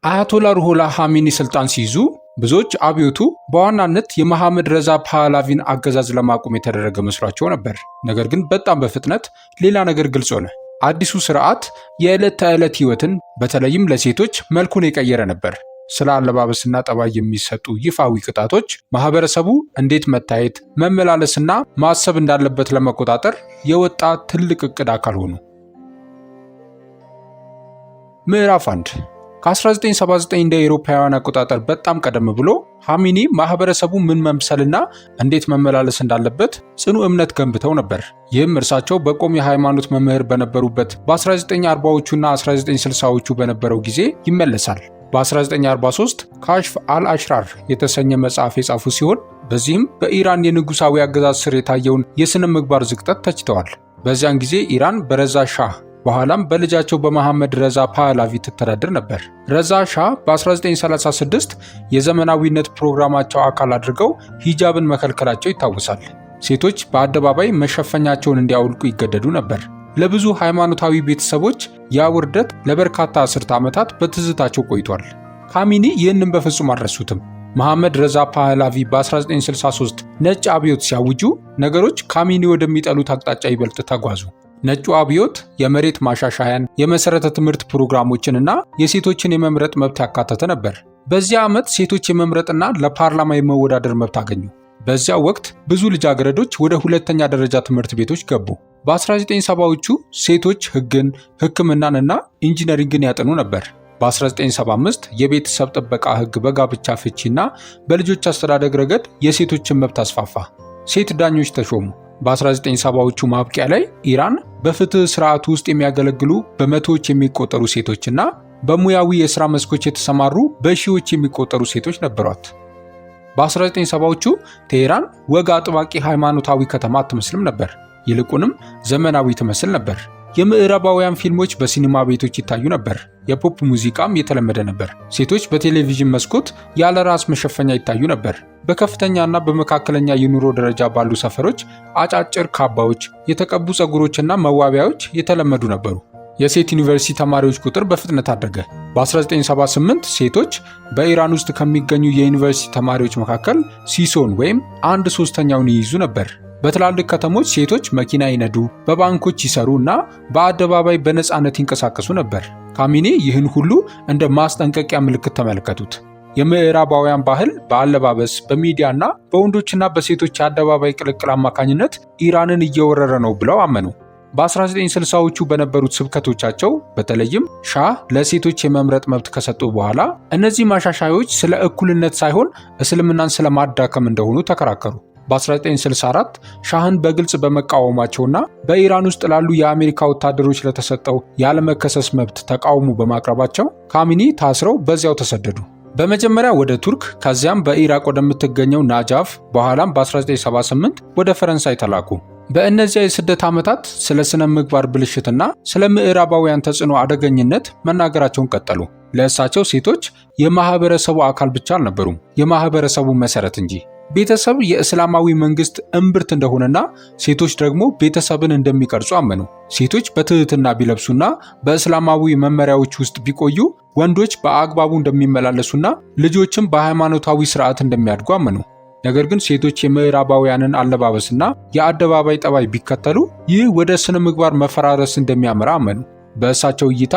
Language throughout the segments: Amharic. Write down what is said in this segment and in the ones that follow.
አያቶላ ሩሆላ ኻሜኒ ስልጣን ሲይዙ ብዙዎች አብዮቱ በዋናነት የመሐመድ ረዛ ፓህላቪን አገዛዝ ለማቆም የተደረገ መስሏቸው ነበር። ነገር ግን በጣም በፍጥነት ሌላ ነገር ግልጽ ሆነ። አዲሱ ስርዓት የዕለት ተዕለት ህይወትን በተለይም ለሴቶች መልኩን የቀየረ ነበር። ስለ አለባበስና ጠባይ የሚሰጡ ይፋዊ ቅጣቶች ማህበረሰቡ እንዴት መታየት፣ መመላለስና ማሰብ እንዳለበት ለመቆጣጠር የወጣ ትልቅ እቅድ አካል ሆኑ። ምዕራፍ 1 ከ1979 እንደ አውሮፓውያን አቆጣጠር በጣም ቀደም ብሎ ኻሜኒ ማህበረሰቡ ምን መምሰልና እንዴት መመላለስ እንዳለበት ጽኑ እምነት ገንብተው ነበር። ይህም እርሳቸው በቆም የሃይማኖት መምህር በነበሩበት በ1940ዎቹና 1960ዎቹ በነበረው ጊዜ ይመለሳል። በ1943 ካሽፍ አል-አሽራር የተሰኘ መጽሐፍ የጻፉ ሲሆን በዚህም በኢራን የንጉሳዊ አገዛዝ ስር የታየውን የሥነ ምግባር ዝቅጠት ተችተዋል። በዚያን ጊዜ ኢራን በረዛ ሻህ በኋላም በልጃቸው በመሐመድ ረዛ ፓህላቪ ትተዳደር ነበር። ረዛ ሻህ በ1936 የዘመናዊነት ፕሮግራማቸው አካል አድርገው ሂጃብን መከልከላቸው ይታወሳል። ሴቶች በአደባባይ መሸፈኛቸውን እንዲያወልቁ ይገደዱ ነበር። ለብዙ ሃይማኖታዊ ቤተሰቦች ያ ውርደት ለበርካታ አስርተ ዓመታት በትዝታቸው ቆይቷል። ኻሜኒ ይህንን በፍጹም አልረሱትም። መሐመድ ረዛ ፓህላቪ በ1963 ነጭ አብዮት ሲያውጁ ነገሮች ኻሜኒ ወደሚጠሉት አቅጣጫ ይበልጥ ተጓዙ። ነጩ አብዮት የመሬት ማሻሻያን፣ የመሰረተ ትምህርት ፕሮግራሞችንና የሴቶችን የመምረጥ መብት ያካተተ ነበር። በዚያ ዓመት ሴቶች የመምረጥና ለፓርላማ የመወዳደር መብት አገኙ። በዚያ ወቅት ብዙ ልጃገረዶች ወደ ሁለተኛ ደረጃ ትምህርት ቤቶች ገቡ። በ1970ዎቹ ሴቶች ሕግን፣ ሕክምናንና ኢንጂነሪንግን ያጠኑ ነበር። በ1975 የቤተሰብ ጥበቃ ሕግ በጋብቻ ፍቺና በልጆች አስተዳደግ ረገድ የሴቶችን መብት አስፋፋ። ሴት ዳኞች ተሾሙ። በ1970ዎቹ ማብቂያ ላይ ኢራን በፍትህ ስርዓቱ ውስጥ የሚያገለግሉ በመቶዎች የሚቆጠሩ ሴቶችና በሙያዊ የሥራ መስኮች የተሰማሩ በሺዎች የሚቆጠሩ ሴቶች ነበሯት። በ1970ዎቹ ቴሄራን ወግ አጥባቂ ሃይማኖታዊ ከተማ አትመስልም ነበር። ይልቁንም ዘመናዊ ትመስል ነበር። የምዕራባውያን ፊልሞች በሲኒማ ቤቶች ይታዩ ነበር። የፖፕ ሙዚቃም የተለመደ ነበር። ሴቶች በቴሌቪዥን መስኮት ያለ ራስ መሸፈኛ ይታዩ ነበር። በከፍተኛና በመካከለኛ የኑሮ ደረጃ ባሉ ሰፈሮች አጫጭር ካባዎች፣ የተቀቡ ፀጉሮችና መዋቢያዎች የተለመዱ ነበሩ። የሴት ዩኒቨርሲቲ ተማሪዎች ቁጥር በፍጥነት አደገ። በ1978 ሴቶች በኢራን ውስጥ ከሚገኙ የዩኒቨርሲቲ ተማሪዎች መካከል ሲሶን ወይም 1/3ኛውን ይይዙ ነበር። በትላልቅ ከተሞች ሴቶች መኪና ይነዱ፣ በባንኮች ይሰሩ እና በአደባባይ በነፃነት ይንቀሳቀሱ ነበር። ኻሜኒ ይህን ሁሉ እንደ ማስጠንቀቂያ ምልክት ተመለከቱት። የምዕራባውያን ባህል በአለባበስ፣ በሚዲያ እና በወንዶችና በሴቶች የአደባባይ ቅልቅል አማካኝነት ኢራንን እየወረረ ነው ብለው አመኑ። በ1960ዎቹ በነበሩት ስብከቶቻቸው በተለይም ሻህ ለሴቶች የመምረጥ መብት ከሰጡ በኋላ እነዚህ ማሻሻያዎች ስለ እኩልነት ሳይሆን እስልምናን ስለማዳከም እንደሆኑ ተከራከሩ። በ1964 ሻህን በግልጽ በመቃወማቸውና በኢራን ውስጥ ላሉ የአሜሪካ ወታደሮች ለተሰጠው ያለመከሰስ መብት ተቃውሞ በማቅረባቸው ኻሜኒ ታስረው በዚያው ተሰደዱ። በመጀመሪያ ወደ ቱርክ፣ ከዚያም በኢራቅ ወደምትገኘው ናጃፍ፣ በኋላም በ1978 ወደ ፈረንሳይ ተላኩ። በእነዚያ የስደት ዓመታት ስለ ስነ ምግባር ብልሽትና ስለ ምዕራባውያን ተጽዕኖ አደገኝነት መናገራቸውን ቀጠሉ። ለእሳቸው ሴቶች የማህበረሰቡ አካል ብቻ አልነበሩም፣ የማህበረሰቡ መሰረት እንጂ። ቤተሰብ የእስላማዊ መንግስት እምብርት እንደሆነና ሴቶች ደግሞ ቤተሰብን እንደሚቀርጹ አመኑ። ሴቶች በትህትና ቢለብሱና በእስላማዊ መመሪያዎች ውስጥ ቢቆዩ ወንዶች በአግባቡ እንደሚመላለሱና ልጆችም በሃይማኖታዊ ስርዓት እንደሚያድጉ አመኑ። ነገር ግን ሴቶች የምዕራባውያንን አለባበስና የአደባባይ ጠባይ ቢከተሉ ይህ ወደ ስነ ምግባር መፈራረስ እንደሚያመራ አመኑ። በእሳቸው እይታ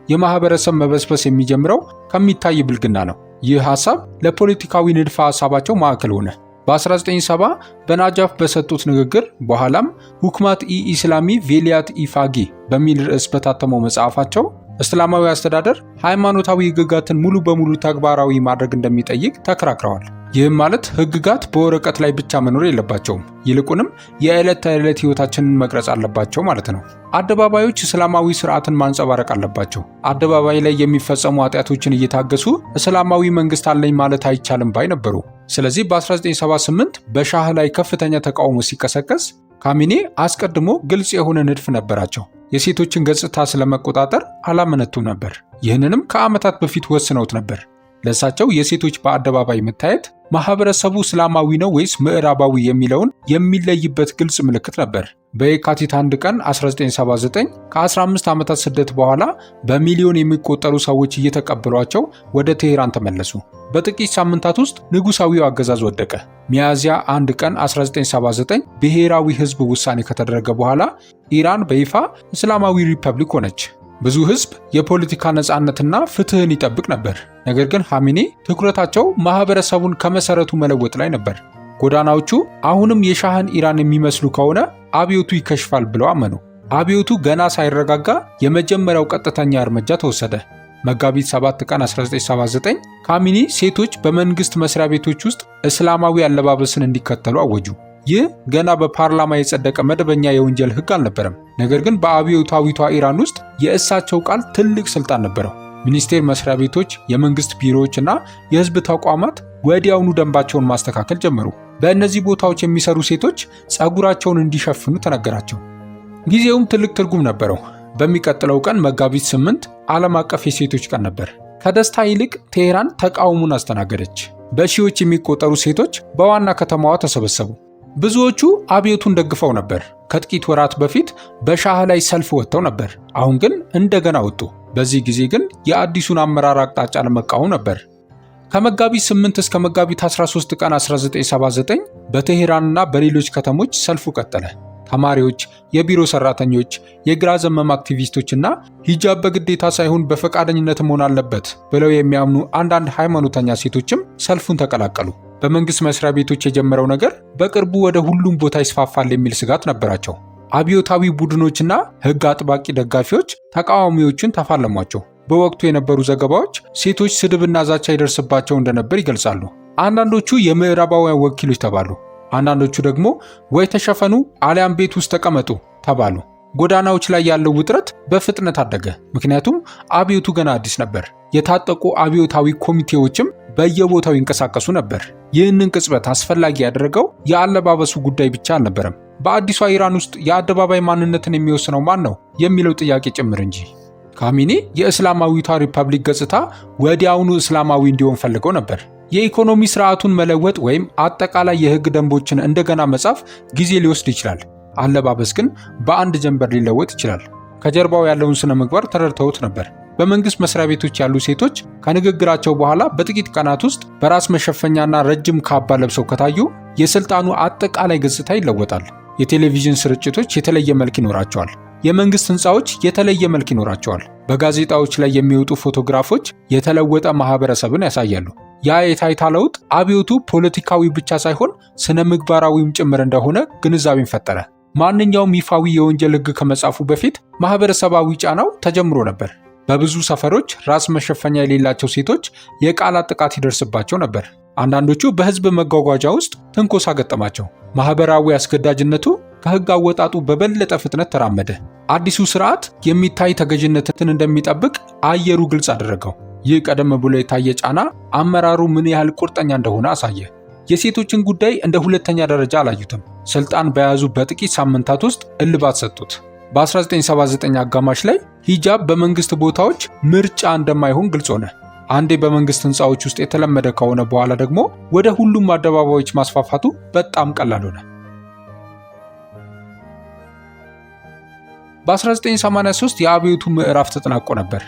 የማህበረሰብ መበስበስ የሚጀምረው ከሚታይ ብልግና ነው። ይህ ሐሳብ ለፖለቲካዊ ንድፈ ሐሳባቸው ማዕከል ሆነ። በ1970 በናጃፍ በሰጡት ንግግር በኋላም ሁክማት ኢስላሚ ቬሊያት ኢፋጊ በሚል ርዕስ በታተመው መጽሐፋቸው እስላማዊ አስተዳደር ሃይማኖታዊ ሕግጋትን ሙሉ በሙሉ ተግባራዊ ማድረግ እንደሚጠይቅ ተከራክረዋል። ይህም ማለት ሕግጋት በወረቀት ላይ ብቻ መኖር የለባቸውም፣ ይልቁንም የዕለት ተዕለት ሕይወታችንን መቅረጽ አለባቸው ማለት ነው። አደባባዮች እስላማዊ ስርዓትን ማንጸባረቅ አለባቸው። አደባባይ ላይ የሚፈጸሙ ኃጢአቶችን እየታገሱ እስላማዊ መንግስት አለኝ ማለት አይቻልም ባይ ነበሩ። ስለዚህ በ1978 በሻህ ላይ ከፍተኛ ተቃውሞ ሲቀሰቀስ ኻሜኒ አስቀድሞ ግልጽ የሆነ ንድፍ ነበራቸው። የሴቶችን ገጽታ ስለመቆጣጠር አላመነቱም ነበር። ይህንንም ከዓመታት በፊት ወስነውት ነበር። ለእሳቸው የሴቶች በአደባባይ መታየት ማህበረሰቡ እስላማዊ ነው ወይስ ምዕራባዊ የሚለውን የሚለይበት ግልጽ ምልክት ነበር። በየካቲት 1 ቀን 1979 ከ15 ዓመታት ስደት በኋላ በሚሊዮን የሚቆጠሩ ሰዎች እየተቀበሏቸው ወደ ቴሄራን ተመለሱ። በጥቂት ሳምንታት ውስጥ ንጉሳዊው አገዛዝ ወደቀ። ሚያዝያ 1 ቀን 1979 ብሔራዊ ህዝብ ውሳኔ ከተደረገ በኋላ ኢራን በይፋ እስላማዊ ሪፐብሊክ ሆነች። ብዙ ህዝብ የፖለቲካ ነፃነትና ፍትህን ይጠብቅ ነበር። ነገር ግን ኻሜኒ ትኩረታቸው ማህበረሰቡን ከመሰረቱ መለወጥ ላይ ነበር። ጎዳናዎቹ አሁንም የሻህን ኢራን የሚመስሉ ከሆነ አብዮቱ ይከሽፋል ብለው አመኑ። አብዮቱ ገና ሳይረጋጋ የመጀመሪያው ቀጥተኛ እርምጃ ተወሰደ። መጋቢት 7 ቀን 1979 ኻሜኒ ሴቶች በመንግስት መስሪያ ቤቶች ውስጥ እስላማዊ አለባበስን እንዲከተሉ አወጁ። ይህ ገና በፓርላማ የጸደቀ መደበኛ የወንጀል ህግ አልነበረም። ነገር ግን በአብዮታዊቷ ኢራን ውስጥ የእሳቸው ቃል ትልቅ ስልጣን ነበረው። ሚኒስቴር መስሪያ ቤቶች፣ የመንግስት ቢሮዎች እና የህዝብ ተቋማት ወዲያውኑ ደንባቸውን ማስተካከል ጀመሩ። በእነዚህ ቦታዎች የሚሰሩ ሴቶች ጸጉራቸውን እንዲሸፍኑ ተነገራቸው። ጊዜውም ትልቅ ትርጉም ነበረው። በሚቀጥለው ቀን መጋቢት 8 ዓለም አቀፍ የሴቶች ቀን ነበር። ከደስታ ይልቅ ቴሄራን ተቃውሞን አስተናገደች። በሺዎች የሚቆጠሩ ሴቶች በዋና ከተማዋ ተሰበሰቡ። ብዙዎቹ አብዮቱን ደግፈው ነበር። ከጥቂት ወራት በፊት በሻህ ላይ ሰልፍ ወጥተው ነበር። አሁን ግን እንደገና ወጡ። በዚህ ጊዜ ግን የአዲሱን አመራር አቅጣጫ ለመቃወም ነበር። ከመጋቢት 8 እስከ መጋቢት 13 ቀን 1979 በቴሄራንና በሌሎች ከተሞች ሰልፉ ቀጠለ። ተማሪዎች፣ የቢሮ ሰራተኞች፣ የግራ ዘመም አክቲቪስቶችና ሂጃብ በግዴታ ሳይሆን በፈቃደኝነት መሆን አለበት ብለው የሚያምኑ አንዳንድ ሃይማኖተኛ ሴቶችም ሰልፉን ተቀላቀሉ። በመንግስት መስሪያ ቤቶች የጀመረው ነገር በቅርቡ ወደ ሁሉም ቦታ ይስፋፋል የሚል ስጋት ነበራቸው። አብዮታዊ ቡድኖችና ሕግ አጥባቂ ደጋፊዎች ተቃዋሚዎችን ተፋለሟቸው። በወቅቱ የነበሩ ዘገባዎች ሴቶች ስድብና ዛቻ ይደርስባቸው እንደነበር ይገልጻሉ። አንዳንዶቹ የምዕራባውያን ወኪሎች ተባሉ። አንዳንዶቹ ደግሞ ወይ ተሸፈኑ አሊያም ቤት ውስጥ ተቀመጡ ተባሉ። ጎዳናዎች ላይ ያለው ውጥረት በፍጥነት አደገ፣ ምክንያቱም አብዮቱ ገና አዲስ ነበር። የታጠቁ አብዮታዊ ኮሚቴዎችም በየቦታው ይንቀሳቀሱ ነበር። ይህንን ቅጽበት አስፈላጊ ያደረገው የአለባበሱ ጉዳይ ብቻ አልነበረም። በአዲሷ ኢራን ውስጥ የአደባባይ ማንነትን የሚወስነው ማን ነው የሚለው ጥያቄ ጭምር እንጂ። ኻሜኒ የእስላማዊቷ ሪፐብሊክ ገጽታ ወዲያውኑ እስላማዊ እንዲሆን ፈልገው ነበር። የኢኮኖሚ ስርዓቱን መለወጥ ወይም አጠቃላይ የህግ ደንቦችን እንደገና መጻፍ ጊዜ ሊወስድ ይችላል። አለባበስ ግን በአንድ ጀንበር ሊለወጥ ይችላል። ከጀርባው ያለውን ስነ ምግባር ተረድተውት ነበር። በመንግስት መስሪያ ቤቶች ያሉ ሴቶች ከንግግራቸው በኋላ በጥቂት ቀናት ውስጥ በራስ መሸፈኛና ረጅም ካባ ለብሰው ከታዩ የስልጣኑ አጠቃላይ ገጽታ ይለወጣል። የቴሌቪዥን ስርጭቶች የተለየ መልክ ይኖራቸዋል። የመንግስት ህንፃዎች የተለየ መልክ ይኖራቸዋል። በጋዜጣዎች ላይ የሚወጡ ፎቶግራፎች የተለወጠ ማህበረሰብን ያሳያሉ። ያ የታይታ ለውጥ አብዮቱ ፖለቲካዊ ብቻ ሳይሆን ስነ ምግባራዊም ጭምር እንደሆነ ግንዛቤን ፈጠረ። ማንኛውም ይፋዊ የወንጀል ህግ ከመጻፉ በፊት ማህበረሰባዊ ጫናው ተጀምሮ ነበር። በብዙ ሰፈሮች ራስ መሸፈኛ የሌላቸው ሴቶች የቃላት ጥቃት ይደርስባቸው ነበር። አንዳንዶቹ በህዝብ መጓጓዣ ውስጥ ትንኮሳ ገጠማቸው። ማህበራዊ አስገዳጅነቱ ከህግ አወጣጡ በበለጠ ፍጥነት ተራመደ። አዲሱ ስርዓት የሚታይ ተገዥነትን እንደሚጠብቅ አየሩ ግልጽ አደረገው። ይህ ቀደም ብሎ የታየ ጫና አመራሩ ምን ያህል ቁርጠኛ እንደሆነ አሳየ። የሴቶችን ጉዳይ እንደ ሁለተኛ ደረጃ አላዩትም። ስልጣን በያዙ በጥቂት ሳምንታት ውስጥ እልባት ሰጡት። በ1979 አጋማሽ ላይ ሂጃብ በመንግስት ቦታዎች ምርጫ እንደማይሆን ግልጽ ሆነ። አንዴ በመንግስት ህንፃዎች ውስጥ የተለመደ ከሆነ በኋላ ደግሞ ወደ ሁሉም አደባባዮች ማስፋፋቱ በጣም ቀላል ሆነ። በ1983 የአብዮቱ ምዕራፍ ተጠናቆ ነበር።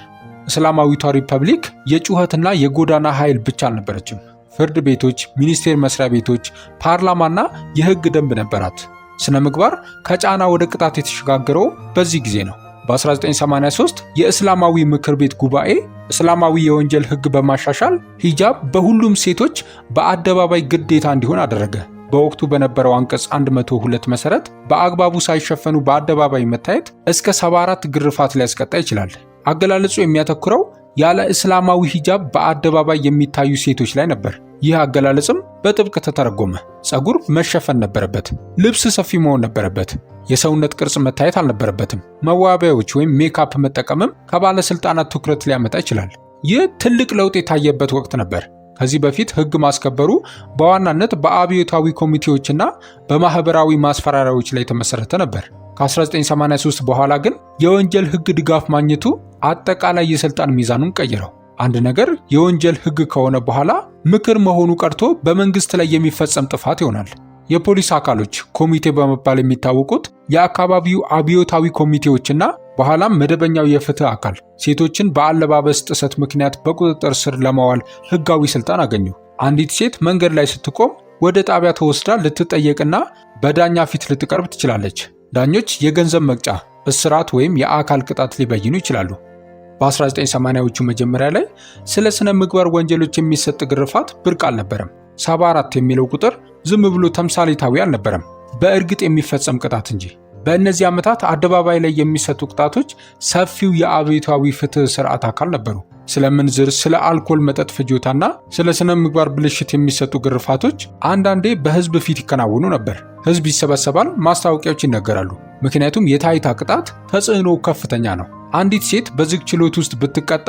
እስላማዊቷ ሪፐብሊክ የጩኸትና የጎዳና ኃይል ብቻ አልነበረችም። ፍርድ ቤቶች፣ ሚኒስቴር መስሪያ ቤቶች፣ ፓርላማና የህግ ደንብ ነበራት። ስነ ምግባር ከጫና ወደ ቅጣት የተሸጋገረው በዚህ ጊዜ ነው። በ1983 የእስላማዊ ምክር ቤት ጉባኤ እስላማዊ የወንጀል ህግ በማሻሻል ሂጃብ በሁሉም ሴቶች በአደባባይ ግዴታ እንዲሆን አደረገ። በወቅቱ በነበረው አንቀጽ 102 መሰረት በአግባቡ ሳይሸፈኑ በአደባባይ መታየት እስከ 74 ግርፋት ሊያስቀጣ ይችላል። አገላለጹ የሚያተኩረው ያለ እስላማዊ ሂጃብ በአደባባይ የሚታዩ ሴቶች ላይ ነበር። ይህ አገላለጽም በጥብቅ ተተረጎመ። ፀጉር መሸፈን ነበረበት። ልብስ ሰፊ መሆን ነበረበት። የሰውነት ቅርጽ መታየት አልነበረበትም። መዋቢያዎች ወይም ሜካፕ መጠቀምም ከባለስልጣናት ትኩረት ሊያመጣ ይችላል። ይህ ትልቅ ለውጥ የታየበት ወቅት ነበር። ከዚህ በፊት ህግ ማስከበሩ በዋናነት በአብዮታዊ ኮሚቴዎችና በማህበራዊ ማስፈራሪያዎች ላይ የተመሰረተ ነበር። ከ1983 በኋላ ግን የወንጀል ህግ ድጋፍ ማግኘቱ አጠቃላይ የስልጣን ሚዛኑን ቀየረው። አንድ ነገር የወንጀል ህግ ከሆነ በኋላ ምክር መሆኑ ቀርቶ በመንግስት ላይ የሚፈጸም ጥፋት ይሆናል። የፖሊስ አካሎች ኮሚቴ በመባል የሚታወቁት የአካባቢው አብዮታዊ ኮሚቴዎችና በኋላም መደበኛው የፍትህ አካል ሴቶችን በአለባበስ ጥሰት ምክንያት በቁጥጥር ስር ለማዋል ህጋዊ ስልጣን አገኙ። አንዲት ሴት መንገድ ላይ ስትቆም ወደ ጣቢያ ተወስዳ ልትጠየቅና በዳኛ ፊት ልትቀርብ ትችላለች። ዳኞች የገንዘብ መቅጫ፣ እስራት ወይም የአካል ቅጣት ሊበይኑ ይችላሉ። በ1980ዎቹ መጀመሪያ ላይ ስለ ስነ ምግባር ወንጀሎች የሚሰጥ ግርፋት ብርቅ አልነበረም። 74 የሚለው ቁጥር ዝም ብሎ ተምሳሌታዊ አልነበረም፣ በእርግጥ የሚፈጸም ቅጣት እንጂ። በእነዚህ ዓመታት አደባባይ ላይ የሚሰጡ ቅጣቶች ሰፊው የአብዮታዊ ፍትህ ስርዓት አካል ነበሩ። ስለ ምንዝር፣ ስለ አልኮል መጠጥ ፍጆታና ስለ ስነ ምግባር ብልሽት የሚሰጡ ግርፋቶች አንዳንዴ በህዝብ ፊት ይከናወኑ ነበር። ህዝብ ይሰበሰባል፣ ማስታወቂያዎች ይነገራሉ። ምክንያቱም የታይታ ቅጣት ተጽዕኖ ከፍተኛ ነው። አንዲት ሴት በዝግ ችሎት ውስጥ ብትቀጣ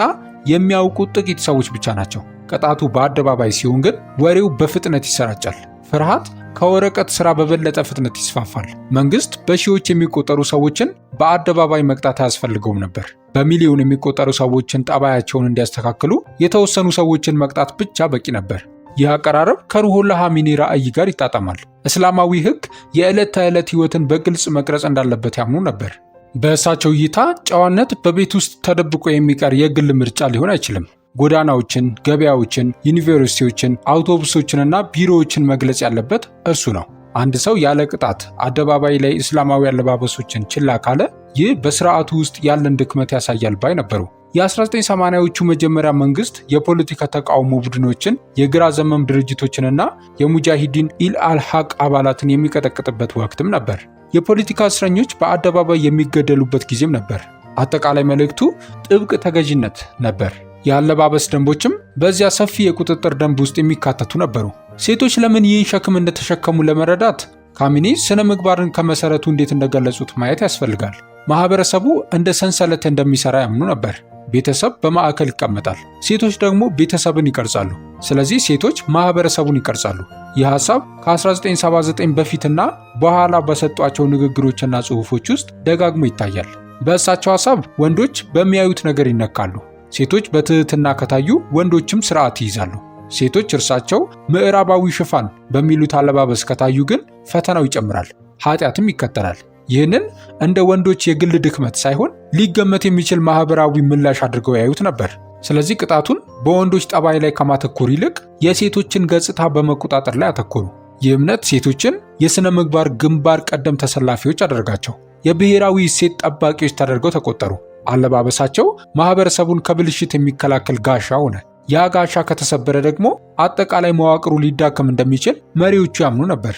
የሚያውቁት ጥቂት ሰዎች ብቻ ናቸው። ቅጣቱ በአደባባይ ሲሆን ግን ወሬው በፍጥነት ይሰራጫል። ፍርሃት ከወረቀት ሥራ በበለጠ ፍጥነት ይስፋፋል። መንግስት በሺዎች የሚቆጠሩ ሰዎችን በአደባባይ መቅጣት አያስፈልገውም ነበር። በሚሊዮን የሚቆጠሩ ሰዎችን ጠባያቸውን እንዲያስተካክሉ የተወሰኑ ሰዎችን መቅጣት ብቻ በቂ ነበር። ይህ አቀራረብ ከሩሆላ ኻሜኒ ራዕይ ጋር ይጣጣማል። እስላማዊ ሕግ የዕለት ተዕለት ሕይወትን በግልጽ መቅረጽ እንዳለበት ያምኑ ነበር። በእሳቸው እይታ ጨዋነት በቤት ውስጥ ተደብቆ የሚቀር የግል ምርጫ ሊሆን አይችልም። ጎዳናዎችን፣ ገበያዎችን፣ ዩኒቨርሲቲዎችን፣ አውቶቡሶችንና ቢሮዎችን መግለጽ ያለበት እርሱ ነው። አንድ ሰው ያለ ቅጣት አደባባይ ላይ እስላማዊ አለባበሶችን ችላ ካለ ይህ በስርዓቱ ውስጥ ያለን ድክመት ያሳያል ባይ ነበሩ። የ1980ዎቹ መጀመሪያ መንግስት የፖለቲካ ተቃውሞ ቡድኖችን፣ የግራ ዘመም ድርጅቶችንና የሙጃሂዲን ኢልአልሐቅ አባላትን የሚቀጠቅጥበት ወቅትም ነበር። የፖለቲካ እስረኞች በአደባባይ የሚገደሉበት ጊዜም ነበር። አጠቃላይ መልእክቱ ጥብቅ ተገዥነት ነበር። የአለባበስ ደንቦችም በዚያ ሰፊ የቁጥጥር ደንብ ውስጥ የሚካተቱ ነበሩ። ሴቶች ለምን ይህን ሸክም እንደተሸከሙ ለመረዳት ኻሜኒ ስነ ምግባርን ከመሰረቱ እንዴት እንደገለጹት ማየት ያስፈልጋል። ማህበረሰቡ እንደ ሰንሰለት እንደሚሰራ ያምኑ ነበር። ቤተሰብ በማዕከል ይቀመጣል፣ ሴቶች ደግሞ ቤተሰብን ይቀርጻሉ። ስለዚህ ሴቶች ማህበረሰቡን ይቀርጻሉ። ይህ ሐሳብ ከ1979 በፊትና በኋላ በሰጧቸው ንግግሮችና ጽሑፎች ውስጥ ደጋግሞ ይታያል። በእሳቸው ሐሳብ ወንዶች በሚያዩት ነገር ይነካሉ። ሴቶች በትህትና ከታዩ ወንዶችም ስርዓት ይይዛሉ። ሴቶች እርሳቸው ምዕራባዊ ሽፋን በሚሉት አለባበስ ከታዩ ግን ፈተናው ይጨምራል፣ ኃጢአትም ይከተላል። ይህንን እንደ ወንዶች የግል ድክመት ሳይሆን ሊገመት የሚችል ማህበራዊ ምላሽ አድርገው ያዩት ነበር። ስለዚህ ቅጣቱን በወንዶች ጠባይ ላይ ከማተኮር ይልቅ የሴቶችን ገጽታ በመቆጣጠር ላይ አተኮሩ። ይህ እምነት ሴቶችን የሥነ ምግባር ግንባር ቀደም ተሰላፊዎች አደረጋቸው። የብሔራዊ እሴት ጠባቂዎች ተደርገው ተቆጠሩ። አለባበሳቸው ማህበረሰቡን ከብልሽት የሚከላከል ጋሻ ሆነ። ያ ጋሻ ከተሰበረ ደግሞ አጠቃላይ መዋቅሩ ሊዳከም እንደሚችል መሪዎቹ ያምኑ ነበር።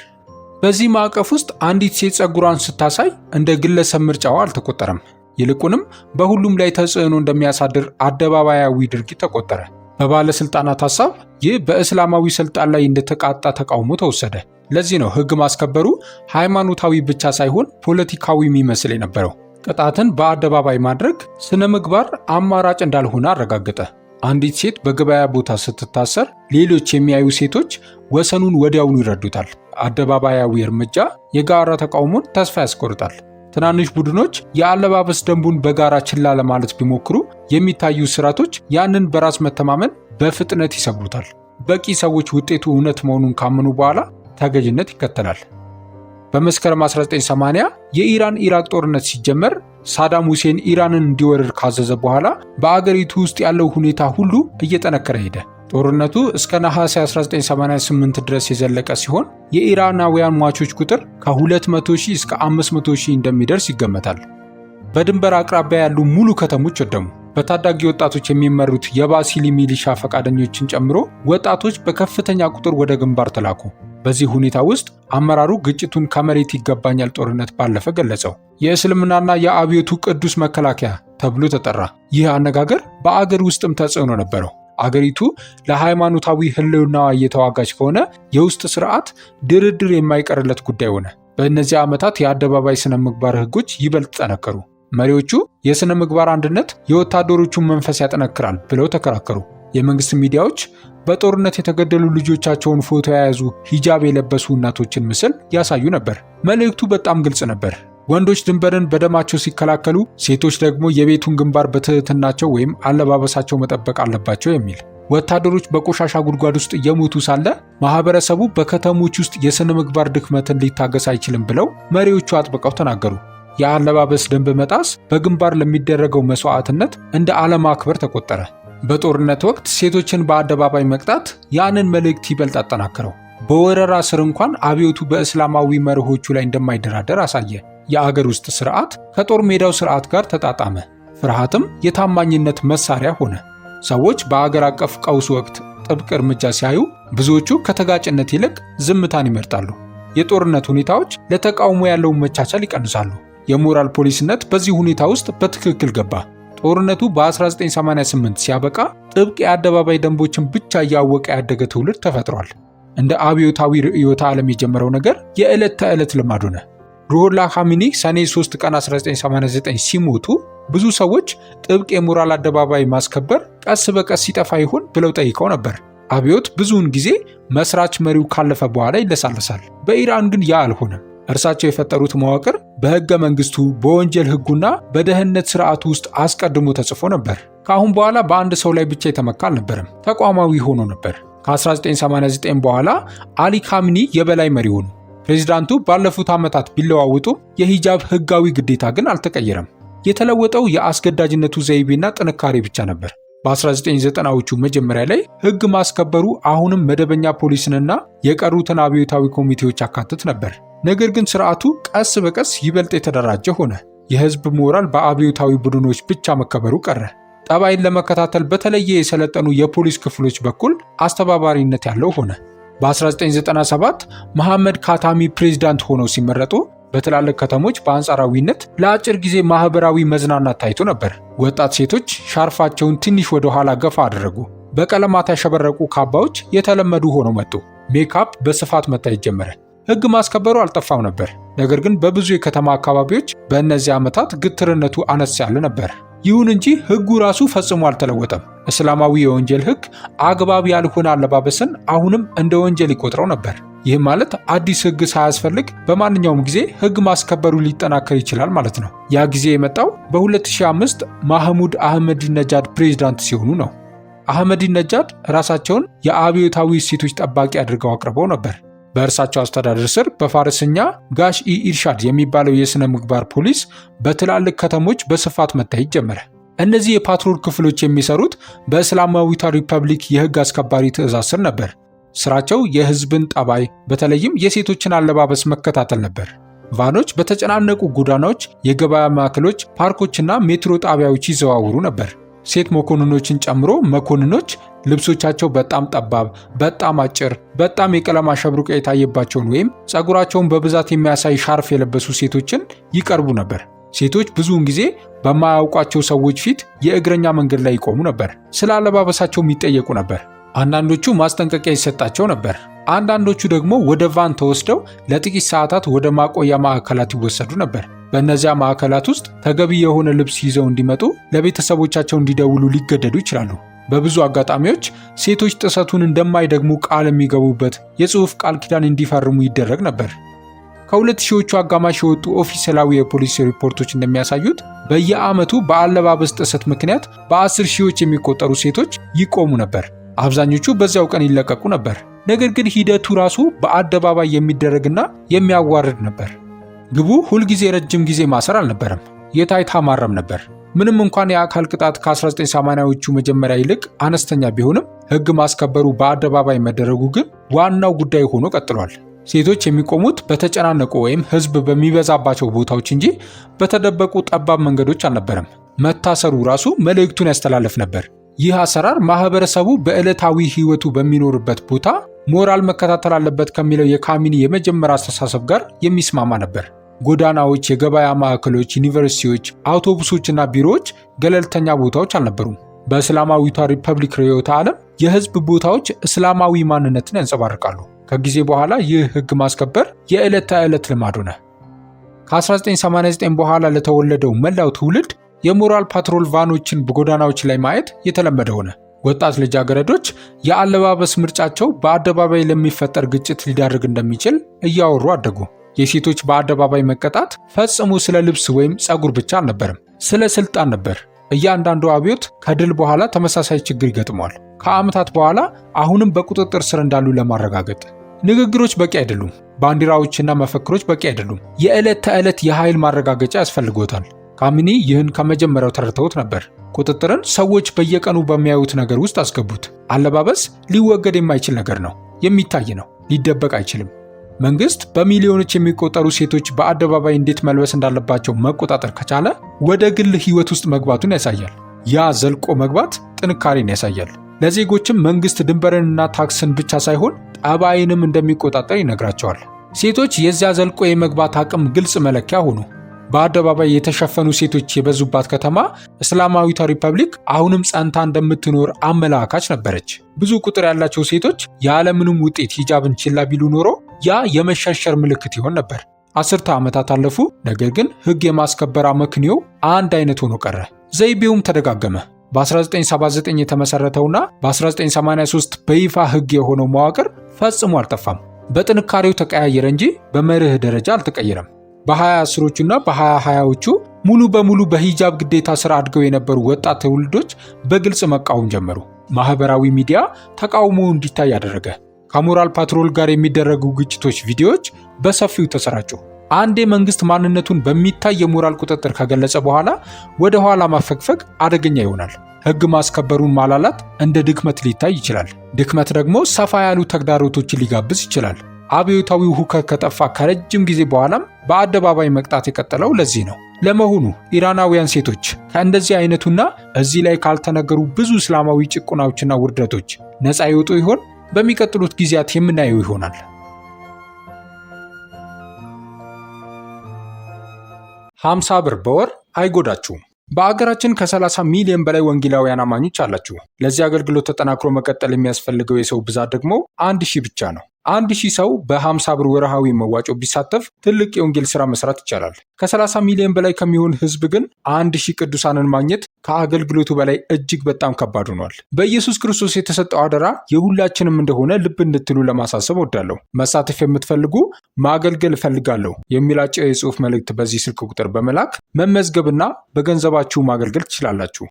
በዚህ ማዕቀፍ ውስጥ አንዲት ሴት ፀጉሯን ስታሳይ እንደ ግለሰብ ምርጫዋ አልተቆጠረም። ይልቁንም በሁሉም ላይ ተጽዕኖ እንደሚያሳድር አደባባያዊ ድርጊት ተቆጠረ። በባለስልጣናት ሐሳብ ይህ በእስላማዊ ስልጣን ላይ እንደተቃጣ ተቃውሞ ተወሰደ። ለዚህ ነው ሕግ ማስከበሩ ሃይማኖታዊ ብቻ ሳይሆን ፖለቲካዊ የሚመስል የነበረው። ቅጣትን በአደባባይ ማድረግ ስነ ምግባር አማራጭ እንዳልሆነ አረጋገጠ። አንዲት ሴት በገበያ ቦታ ስትታሰር ሌሎች የሚያዩ ሴቶች ወሰኑን ወዲያውኑ ይረዱታል። አደባባያዊ እርምጃ የጋራ ተቃውሞን ተስፋ ያስቆርጣል። ትናንሽ ቡድኖች የአለባበስ ደንቡን በጋራ ችላ ለማለት ቢሞክሩ የሚታዩ ስርዓቶች ያንን በራስ መተማመን በፍጥነት ይሰብሩታል። በቂ ሰዎች ውጤቱ እውነት መሆኑን ካመኑ በኋላ ተገዥነት ይከተላል። በመስከረም 1980 የኢራን ኢራቅ ጦርነት ሲጀመር ሳዳም ሁሴን ኢራንን እንዲወርር ካዘዘ በኋላ በአገሪቱ ውስጥ ያለው ሁኔታ ሁሉ እየጠነከረ ሄደ። ጦርነቱ እስከ ነሐሴ 1988 ድረስ የዘለቀ ሲሆን የኢራናውያን ሟቾች ቁጥር ከ200,000 እስከ 500,000 እንደሚደርስ ይገመታል። በድንበር አቅራቢያ ያሉ ሙሉ ከተሞች ወደሙ። በታዳጊ ወጣቶች የሚመሩት የባሲሊ ሚሊሻ ፈቃደኞችን ጨምሮ ወጣቶች በከፍተኛ ቁጥር ወደ ግንባር ተላኩ። በዚህ ሁኔታ ውስጥ አመራሩ ግጭቱን ከመሬት ይገባኛል ጦርነት ባለፈ ገለጸው። የእስልምናና የአብዮቱ ቅዱስ መከላከያ ተብሎ ተጠራ። ይህ አነጋገር በአገር ውስጥም ተጽዕኖ ነበረው። አገሪቱ ለሃይማኖታዊ ህልውናዋ እየተዋጋች ከሆነ የውስጥ ስርዓት ድርድር የማይቀርለት ጉዳይ ሆነ። በእነዚህ ዓመታት የአደባባይ ስነ ምግባር ህጎች ይበልጥ ጠነከሩ። መሪዎቹ የስነ ምግባር አንድነት የወታደሮቹን መንፈስ ያጠነክራል ብለው ተከራከሩ። የመንግስት ሚዲያዎች በጦርነት የተገደሉ ልጆቻቸውን ፎቶ የያዙ ሂጃብ የለበሱ እናቶችን ምስል ያሳዩ ነበር። መልእክቱ በጣም ግልጽ ነበር። ወንዶች ድንበርን በደማቸው ሲከላከሉ፣ ሴቶች ደግሞ የቤቱን ግንባር በትህትናቸው ወይም አለባበሳቸው መጠበቅ አለባቸው የሚል። ወታደሮች በቆሻሻ ጉድጓድ ውስጥ እየሞቱ ሳለ ማህበረሰቡ በከተሞች ውስጥ የሥነ ምግባር ድክመትን ሊታገስ አይችልም ብለው መሪዎቹ አጥብቀው ተናገሩ። የአለባበስ ደንብ መጣስ በግንባር ለሚደረገው መስዋዕትነት እንደ አለማክበር ተቆጠረ። በጦርነት ወቅት ሴቶችን በአደባባይ መቅጣት ያንን መልእክት ይበልጥ አጠናከረው። በወረራ ስር እንኳን አብዮቱ በእስላማዊ መርሆቹ ላይ እንደማይደራደር አሳየ። የአገር ውስጥ ስርዓት ከጦር ሜዳው ስርዓት ጋር ተጣጣመ። ፍርሃትም የታማኝነት መሳሪያ ሆነ። ሰዎች በአገር አቀፍ ቀውስ ወቅት ጥብቅ እርምጃ ሲያዩ ብዙዎቹ ከተጋጭነት ይልቅ ዝምታን ይመርጣሉ። የጦርነት ሁኔታዎች ለተቃውሞ ያለውን መቻቻል ይቀንሳሉ። የሞራል ፖሊስነት በዚህ ሁኔታ ውስጥ በትክክል ገባ። ጦርነቱ በ1988 ሲያበቃ ጥብቅ የአደባባይ ደንቦችን ብቻ እያወቀ ያደገ ትውልድ ተፈጥሯል። እንደ አብዮታዊ ርዕዮተ ዓለም የጀመረው ነገር የዕለት ተዕለት ልማድ ሆነ። ሩሆላ ኻሜኒ ሰኔ 3 ቀን 1989 ሲሞቱ ብዙ ሰዎች ጥብቅ የሞራል አደባባይ ማስከበር ቀስ በቀስ ሲጠፋ ይሆን ብለው ጠይቀው ነበር። አብዮት ብዙውን ጊዜ መስራች መሪው ካለፈ በኋላ ይለሳለሳል። በኢራን ግን ያ አልሆነም። እርሳቸው የፈጠሩት መዋቅር በሕገ መንግስቱ፣ በወንጀል ሕጉና በደህንነት ስርዓቱ ውስጥ አስቀድሞ ተጽፎ ነበር። ከአሁን በኋላ በአንድ ሰው ላይ ብቻ የተመካ አልነበረም፣ ተቋማዊ ሆኖ ነበር። ከ1989 በኋላ አሊ ኻሜኒ የበላይ መሪ ሆኑ። ፕሬዚዳንቱ ባለፉት ዓመታት ቢለዋወጡም የሂጃብ ሕጋዊ ግዴታ ግን አልተቀየረም። የተለወጠው የአስገዳጅነቱ ዘይቤና ጥንካሬ ብቻ ነበር። በ1990ዎቹ መጀመሪያ ላይ ሕግ ማስከበሩ አሁንም መደበኛ ፖሊስንና የቀሩትን አብዮታዊ ኮሚቴዎች ያካትት ነበር። ነገር ግን ስርዓቱ ቀስ በቀስ ይበልጥ የተደራጀ ሆነ። የህዝብ ሞራል በአብዮታዊ ቡድኖች ብቻ መከበሩ ቀረ። ጠባይን ለመከታተል በተለየ የሰለጠኑ የፖሊስ ክፍሎች በኩል አስተባባሪነት ያለው ሆነ። በ1997 መሐመድ ካታሚ ፕሬዝዳንት ሆነው ሲመረጡ በትላልቅ ከተሞች በአንጻራዊነት ለአጭር ጊዜ ማህበራዊ መዝናናት ታይቶ ነበር። ወጣት ሴቶች ሻርፋቸውን ትንሽ ወደ ኋላ ገፋ አደረጉ። በቀለማት ያሸበረቁ ካባዎች የተለመዱ ሆነው መጡ። ሜካፕ በስፋት መታየት ጀመረ። ሕግ ማስከበሩ አልጠፋም ነበር። ነገር ግን በብዙ የከተማ አካባቢዎች በእነዚህ ዓመታት ግትርነቱ አነስ ያለ ነበር። ይሁን እንጂ ሕጉ ራሱ ፈጽሞ አልተለወጠም። እስላማዊ የወንጀል ሕግ አግባብ ያልሆነ አለባበስን አሁንም እንደ ወንጀል ይቆጥረው ነበር። ይህም ማለት አዲስ ሕግ ሳያስፈልግ በማንኛውም ጊዜ ሕግ ማስከበሩ ሊጠናከር ይችላል ማለት ነው። ያ ጊዜ የመጣው በ2005 ማህሙድ አህመዲነጃድ ፕሬዝዳንት ሲሆኑ ነው። አህመዲነጃድ ራሳቸውን የአብዮታዊ እሴቶች ጠባቂ አድርገው አቅርበው ነበር። በእርሳቸው አስተዳደር ስር በፋርስኛ ጋሽ ኢርሻድ የሚባለው የሥነ ምግባር ፖሊስ በትላልቅ ከተሞች በስፋት መታየት ጀመረ። እነዚህ የፓትሮል ክፍሎች የሚሰሩት በእስላማዊቷ ሪፐብሊክ የሕግ አስከባሪ ትዕዛዝ ስር ነበር። ስራቸው የሕዝብን ጠባይ በተለይም የሴቶችን አለባበስ መከታተል ነበር። ቫኖች በተጨናነቁ ጎዳናዎች፣ የገበያ ማዕከሎች፣ ፓርኮችና ሜትሮ ጣቢያዎች ይዘዋውሩ ነበር። ሴት መኮንኖችን ጨምሮ መኮንኖች ልብሶቻቸው በጣም ጠባብ፣ በጣም አጭር፣ በጣም የቀለም አሸብርቆ የታየባቸውን ወይም ፀጉራቸውን በብዛት የሚያሳይ ሻርፍ የለበሱ ሴቶችን ይቀርቡ ነበር። ሴቶች ብዙውን ጊዜ በማያውቋቸው ሰዎች ፊት የእግረኛ መንገድ ላይ ይቆሙ ነበር። ስለ አለባበሳቸውም ይጠየቁ ነበር። አንዳንዶቹ ማስጠንቀቂያ ይሰጣቸው ነበር። አንዳንዶቹ ደግሞ ወደ ቫን ተወስደው ለጥቂት ሰዓታት ወደ ማቆያ ማዕከላት ይወሰዱ ነበር። በእነዚያ ማዕከላት ውስጥ ተገቢ የሆነ ልብስ ይዘው እንዲመጡ ለቤተሰቦቻቸው እንዲደውሉ ሊገደዱ ይችላሉ። በብዙ አጋጣሚዎች ሴቶች ጥሰቱን እንደማይደግሙ ቃል የሚገቡበት የጽሑፍ ቃል ኪዳን እንዲፈርሙ ይደረግ ነበር። ከ2000ዎቹ አጋማሽ የወጡ ኦፊሴላዊ የፖሊስ ሪፖርቶች እንደሚያሳዩት በየዓመቱ በአለባበስ ጥሰት ምክንያት በ10 ሺዎች የሚቆጠሩ ሴቶች ይቆሙ ነበር። አብዛኞቹ በዚያው ቀን ይለቀቁ ነበር። ነገር ግን ሂደቱ ራሱ በአደባባይ የሚደረግና የሚያዋርድ ነበር። ግቡ ሁልጊዜ ረጅም ጊዜ ማሰር አልነበረም፣ የታይታ ማረም ነበር። ምንም እንኳን የአካል ቅጣት ከ1980ዎቹ መጀመሪያ ይልቅ አነስተኛ ቢሆንም ሕግ ማስከበሩ በአደባባይ መደረጉ ግን ዋናው ጉዳይ ሆኖ ቀጥሏል። ሴቶች የሚቆሙት በተጨናነቁ ወይም ሕዝብ በሚበዛባቸው ቦታዎች እንጂ በተደበቁ ጠባብ መንገዶች አልነበረም። መታሰሩ ራሱ መልእክቱን ያስተላለፍ ነበር። ይህ አሰራር ማህበረሰቡ በዕለታዊ ሕይወቱ በሚኖርበት ቦታ ሞራል መከታተል አለበት ከሚለው የካሜኒ የመጀመሪያ አስተሳሰብ ጋር የሚስማማ ነበር። ጎዳናዎች፣ የገበያ ማዕከሎች፣ ዩኒቨርሲቲዎች፣ አውቶቡሶችና ቢሮዎች ገለልተኛ ቦታዎች አልነበሩም። በእስላማዊቷ ሪፐብሊክ ርዕዮተ ዓለም የህዝብ ቦታዎች እስላማዊ ማንነትን ያንጸባርቃሉ። ከጊዜ በኋላ ይህ ሕግ ማስከበር የዕለት ተዕለት ልማድ ሆነ። ከ1989 በኋላ ለተወለደው መላው ትውልድ የሞራል ፓትሮል ቫኖችን በጎዳናዎች ላይ ማየት የተለመደ ሆነ። ወጣት ልጃገረዶች የአለባበስ ምርጫቸው በአደባባይ ለሚፈጠር ግጭት ሊዳርግ እንደሚችል እያወሩ አደጉ። የሴቶች በአደባባይ መቀጣት ፈጽሞ ስለ ልብስ ወይም ፀጉር ብቻ አልነበረም፣ ስለ ስልጣን ነበር። እያንዳንዱ አብዮት ከድል በኋላ ተመሳሳይ ችግር ይገጥመዋል። ከዓመታት በኋላ አሁንም በቁጥጥር ስር እንዳሉ ለማረጋገጥ። ንግግሮች በቂ አይደሉም። ባንዲራዎችና መፈክሮች በቂ አይደሉም። የዕለት ተዕለት የኃይል ማረጋገጫ ያስፈልጎታል። ካሚኒ ይህን ከመጀመሪያው ተረድተውት ነበር። ቁጥጥርን ሰዎች በየቀኑ በሚያዩት ነገር ውስጥ አስገቡት። አለባበስ ሊወገድ የማይችል ነገር ነው። የሚታይ ነው። ሊደበቅ አይችልም። መንግስት በሚሊዮኖች የሚቆጠሩ ሴቶች በአደባባይ እንዴት መልበስ እንዳለባቸው መቆጣጠር ከቻለ ወደ ግል ህይወት ውስጥ መግባቱን ያሳያል። ያ ዘልቆ መግባት ጥንካሬን ያሳያል። ለዜጎችም መንግስት ድንበርንና ታክስን ብቻ ሳይሆን ጠባይንም እንደሚቆጣጠር ይነግራቸዋል። ሴቶች የዚያ ዘልቆ የመግባት አቅም ግልጽ መለኪያ ሆኑ። በአደባባይ የተሸፈኑ ሴቶች የበዙባት ከተማ እስላማዊቷ ሪፐብሊክ አሁንም ጸንታ እንደምትኖር አመላካች ነበረች። ብዙ ቁጥር ያላቸው ሴቶች ያለምንም ውጤት ሂጃብን ችላ ቢሉ ኖሮ ያ የመሸርሸር ምልክት ይሆን ነበር። አስርተ ዓመታት አለፉ። ነገር ግን ህግ የማስከበር አመክንዮው አንድ አይነት ሆኖ ቀረ። ዘይቤውም ተደጋገመ። በ1979 የተመሰረተውና በ1983 በይፋ ህግ የሆነው መዋቅር ፈጽሞ አልጠፋም። በጥንካሬው ተቀያየረ እንጂ በመርህ ደረጃ አልተቀየረም። በ2010ዎቹና በ2020ዎቹ ሙሉ በሙሉ በሂጃብ ግዴታ ስር አድገው የነበሩ ወጣት ትውልዶች በግልጽ መቃወም ጀመሩ። ማህበራዊ ሚዲያ ተቃውሞው እንዲታይ ያደረገ። ከሞራል ፓትሮል ጋር የሚደረጉ ግጭቶች ቪዲዮዎች በሰፊው ተሰራጩ። አንዴ መንግስት ማንነቱን በሚታይ የሞራል ቁጥጥር ከገለጸ በኋላ ወደ ኋላ ማፈግፈግ አደገኛ ይሆናል። ህግ ማስከበሩን ማላላት እንደ ድክመት ሊታይ ይችላል። ድክመት ደግሞ ሰፋ ያሉ ተግዳሮቶችን ሊጋብዝ ይችላል። አብዮታዊው ሁከት ከጠፋ ከረጅም ጊዜ በኋላም በአደባባይ መቅጣት የቀጠለው ለዚህ ነው። ለመሆኑ ኢራናውያን ሴቶች ከእንደዚህ አይነቱና እዚህ ላይ ካልተነገሩ ብዙ እስላማዊ ጭቆናዎችና ውርደቶች ነፃ ይወጡ ይሆን? በሚቀጥሉት ጊዜያት የምናየው ይሆናል። 50 ብር በወር አይጎዳችሁም። በአገራችን ከ30 ሚሊዮን በላይ ወንጌላውያን አማኞች አላችሁ። ለዚህ አገልግሎት ተጠናክሮ መቀጠል የሚያስፈልገው የሰው ብዛት ደግሞ 1000 ብቻ ነው። 1000 ሰው በ50 ብር ወርሃዊ መዋጮ ቢሳተፍ ትልቅ የወንጌል ሥራ መስራት ይቻላል። ከ30 ሚሊዮን በላይ ከሚሆን ሕዝብ ግን 1000 ቅዱሳንን ማግኘት ከአገልግሎቱ በላይ እጅግ በጣም ከባድ ሆኗል። በኢየሱስ ክርስቶስ የተሰጠው አደራ የሁላችንም እንደሆነ ልብ እንድትሉ ለማሳሰብ እወዳለሁ። መሳተፍ የምትፈልጉ ማገልገል እፈልጋለሁ የሚል አጭር የጽሑፍ መልእክት በዚህ ስልክ ቁጥር በመላክ መመዝገብና በገንዘባችሁ ማገልገል ትችላላችሁ።